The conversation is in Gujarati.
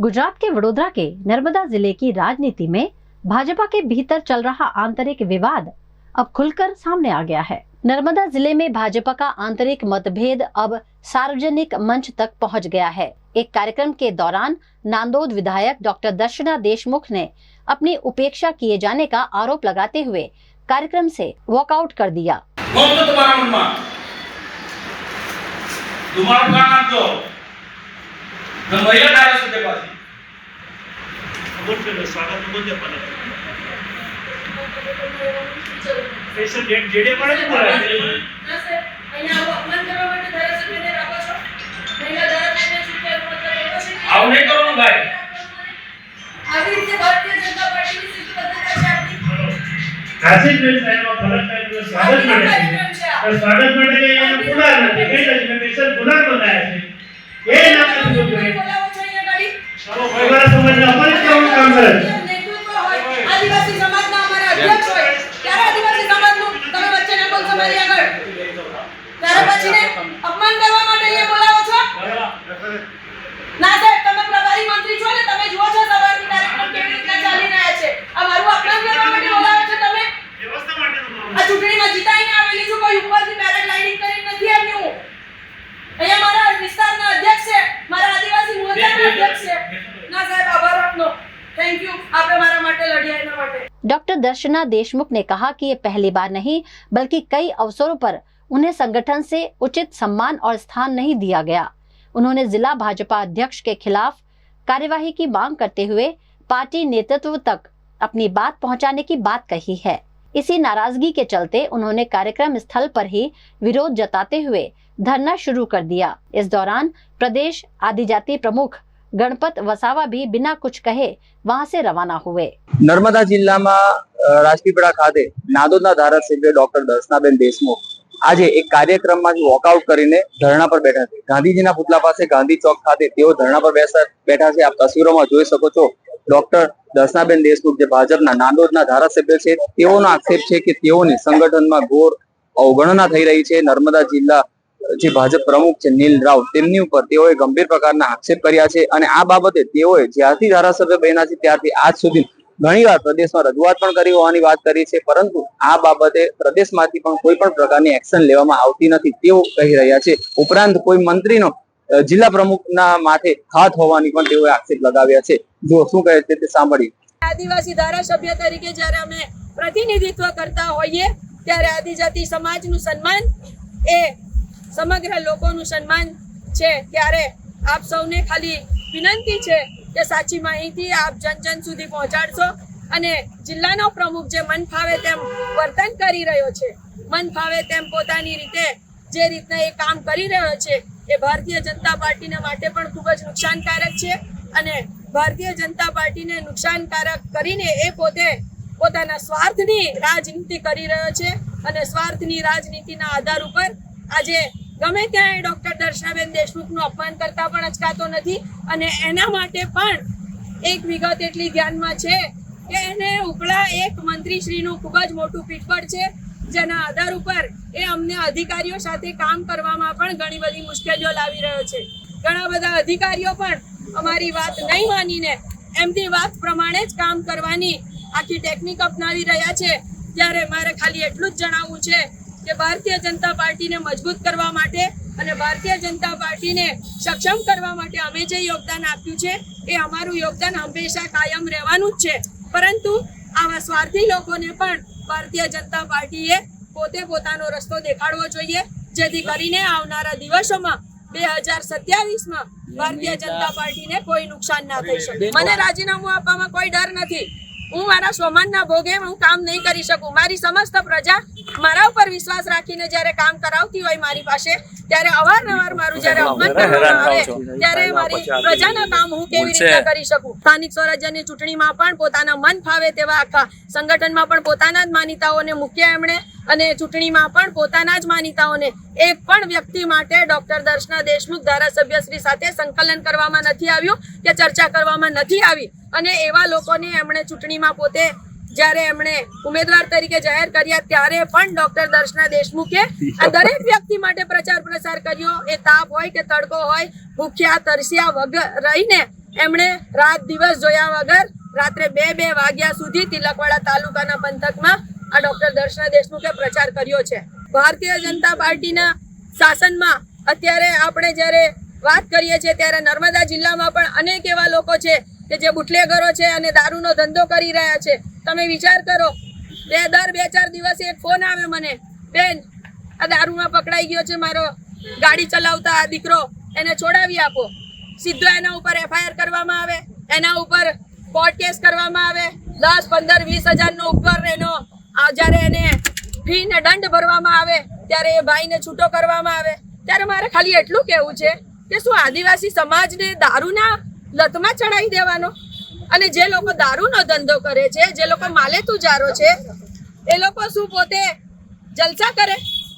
गुजरात के वडोदरा के नर्मदा जिले की राजनीति में भाजपा के भीतर चल रहा आंतरिक विवाद अब खुलकर सामने आ गया है। नर्मदा जिले में भाजपा का आंतरिक मतभेद अब सार्वजनिक मंच तक पहुंच गया है। एक कार्यक्रम के दौरान नांदोद विधायक डॉक्टर दर्शना देशमुख ने अपनी उपेक्षा किए जाने का आरोप लगाते हुए कार्यक्रम से वॉकआउट कर दिया। आदिवासी समाजना हमारा अध्यक्ष હોય ત્યારે આદિવાસી સમાજનું તમે વચ્ચે ના બોલશો મારી આગળ ત્યારે પછીને અપમાન કરવા માટે અહીંયા બોલાવો છો ના સાહેબ તમે પ્રભારી મંત્રી છો ને તમે જુઓ છો સવારથી કાર્યક્રમ કેવી રીતના ચાલી રહ્યા છે આ મારું અપમાન કરવા માટે બોલાવો છો તમે વ્યવસ્થા માટે આ ચૂંટણીમાં જીતાઈને આવેલી છું કોઈ ઉપરથી પેરાગ્લાઇડિંગ કરીને નથી આવ્યું અહીંયા મારા વિસ્તારના અધ્યક્ષ છે મારા આદિવાસી મોરચાના અધ્યક્ષ છે ના સાહેબ આભાર આપનો थैंक यू आपने हमारा माटे लड़िया है ना माटे। डॉक्टर दर्शना देशमुख ने कहा कि ये पहली बार नहीं बल्कि कई अवसरों पर उन्हें संगठन से उचित सम्मान और स्थान नहीं दिया गया। उन्होंने जिला भाजपा अध्यक्ष के खिलाफ कार्यवाही की मांग करते हुए पार्टी नेतृत्व तक अपनी बात पहुंचाने की बात कही है। इसी नाराजगी के चलते उन्होंने कार्यक्रम स्थल पर ही विरोध जताते हुए धरना शुरू कर दिया। इस दौरान प्रदेश आदिजाति प्रमुख गणपत वसावा भी बिना कुछ कहे वहां से रवाना हुए। नर्मदा जिला में राजपीपळा खाते नादोदना धारासभ्य डॉक्टर दर्शनाबेन देशमुख आज एक कार्यक्रम में वॉकआउट करीने धरना पर बैठा थे। गांधीजीना पुतला पासे गांधी चौक खाते तेओ धरना पर बैठा छे। आप तस्वीरों में जोई शको छो। डॉक्टर दर्शनाबेन देशमुख जे भाजपना नादोदना धारासभ्य छे तेओनो आक्षेप छे के तेओनी संगठन में घोर अवगणना थई रही छे। नर्मदा जिला जे भाजप प्रमुख छे नील राव तेमनी उपर तेओए गंभीर प्रकारना आक्षेप कर्या छे અને આ બાબતે તેઓએ જ્યારથી ધારાસભ્ય બન્યા છે ત્યારથી આજ સુધી ઘણીવાર પ્રદેશમાં રજૂઆત પણ કરી હોવાની વાત કરી છે, પરંતુ આ બાબતે પ્રદેશમાંથી પણ કોઈ પણ પ્રકારની એક્શન લેવામાં આવતી નથી તેઓ કહી રહ્યા છે। ઉપરાંત કોઈ મંત્રીનો જિલ્લા પ્રમુખના માથે હાથ હોવાની પણ તેઓએ આક્ષેપ લગાવ્યા છે। જો શું કહે છે તે સાંભળી। આદિવાસી ધારાસભ્ય તરીકે જ્યારે અમે પ્રતિનિધિત્વ કરતા હોઈએ ત્યારે આદિજાતિ સમાજનું સન્માન એ समग्र लोकोનું सम्मान છે। ત્યારે આપ સૌને ખાલી વિનંતી છે કે સાચી માહિતી આપ જન સુધી પહોંચાડશો અને જિલ્લાનો પ્રમુખ જે મન ફાવે તેમ વર્તન કરી રહ્યો છે, મન ફાવે તેમ પોતાની રીતે જે રીતના એ કામ કરી રહ્યો છે એ ભારતીય જનતા પાર્ટીને માટે પણ ખૂબ જ નુકસાનકારક છે અને ભારતીય જનતા પાર્ટીને નુકસાનકારક કરીને એ પોતે પોતાના સ્વાર્થની રાજનીતિ કરી રહ્યો છે અને સ્વાર્થની રાજનીતિના આધાર ઉપર આજે ગમે ત્યાં ડોક્ટર દર્શનાબેન દેશમુખનું અપમાન કરતા પણ અચકાતો નથી અને એના માટે પણ એક વિગત એટલી ધ્યાનમાં છે કે એને ઉપલા એક મંત્રીશ્રીનું ખૂબ જ મોટું પીઠબળ છે જેના આધાર ઉપર એ અમને અધિકારીઓ સાથે કામ કરવામાં પણ ઘણી બધી મુશ્કેલીઓ લાવી રહ્યો છે। ઘણા બધા અધિકારીઓ પણ અમારી વાત નહીં માનીને એમની વાત પ્રમાણે જ કામ કરવાની આખી ટેકનિક અપનાવી રહ્યા છે। ત્યારે મારે ખાલી એટલું જ જણાવવું છે કે ભારતીય જનતા પાર્ટીને મજબૂત કરવા માટે અને ભારતીય જનતા પાર્ટીને સક્ષમ કરવા માટે અમે જે યોગદાન આપ્યું છે એ અમારું યોગદાન હંમેશા કાયમ રહેવાનું જ છે, પરંતુ આવા સ્વાર્થી લોકોને પણ ભારતીય જનતા પાર્ટીએ પોતે પોતાનો રસ્તો દેખાડવો જોઈએ જેથી કરીને આવનારા દિવસોમાં 2027માં ભારતીય જનતા પાર્ટીને કોઈ નુકસાન ના થઈ શકે। મને રાજીનામું આપવામાં કોઈ ડર નથી। હું મારા સ્વમાનના ભોગે હું કામ નહીં કરી શકું। મારી સમસ્ત પ્રજા મારા ઉપર વિશ્વાસ રાખીને જ્યારે કામ કરાવતી હોય મારી પાસે ત્યારે અવારનવાર મારું જ્યારે અપમાન કરવામાં આવે ત્યારે મારી પ્રજાના કામ હું કેવી રીતે કરી શકું। સ્થાનિક સ્વરાજ્યની ચૂંટણીમાં પણ પોતાના મન ફાવે તેવા આખા સંગઠનમાં પણ પોતાના જ માનીતાઓને મૂક્યા એમણે અને ચૂંટણીમાં પણ પોતાના જ માનીતાઓને એક પણ વ્યક્તિ માટે ડોક્ટર દર્શના દેશમુખ ધારાસભ્યશ્રી સાથે સંકલન કરવામાં નથી આવ્યું કે ચર્ચા કરવામાં નથી આવી અને એવા લોકોને એમણે ચૂંટણીમાં પોતે જ્યારે એમણે ઉમેદવાર તરીકે જાહેર કર્યા ત્યારે પણ ડોક્ટર દર્શના દેશમુખે આ દરેક વ્યક્તિ માટે પ્રચાર પ્રસાર કર્યો। એ તાપ હોય કે તડકો હોય, ભૂખ્યા તરસ્યા વગર રહીને એમણે રાત દિવસ જોયા વગર રાત્રે 2 વાગ્યા સુધી તિલકવાડા તાલુકાના પંથકમાં આ ડોક્ટર દર્શના દેશમુખે પ્રચાર કર્યો છે. ભારતીય જનતા પાર્ટીના શાસનમાં અત્યારે આપણે જ્યારે વાત કરીએ છીએ ત્યારે નર્મદા જિલ્લામાં પણ અનેક એવા લોકો છે કે જે બુટલેગરો છે અને દારૂનો ધંધો કરી રહ્યા છે. તમે વિચાર કરો, દર 2-4 દિવસે એક ફોન આવે મને, બેન આ દારૂમાં પકડાઈ ગયો છે મારો ગાડી ચલાવતા આ દીકરો, એને છોડાવી આપો. સીધો એના ઉપર FIR કરવામાં આવે, એના ઉપર કોર્ટ કેસ કરવામાં આવે, 10, 15, 20 હજારનો ઉપર એનો જ્યારે એને ફી ને દંડ ભરવામાં આવે ત્યારે એ ભાઈને છૂટો કરવામાં આવે. ત્યારે મારે ખાલી એટલું કહેવું છે કે શું આદિવાસી સમાજને દારૂના લતમાં ચડાવી દેવાનો? અને જે લોકો દારૂનો ધંધો કરે છે, જે લોકો માલેતુજારો છે, એ લોકો શું પોતે જલસા કરે?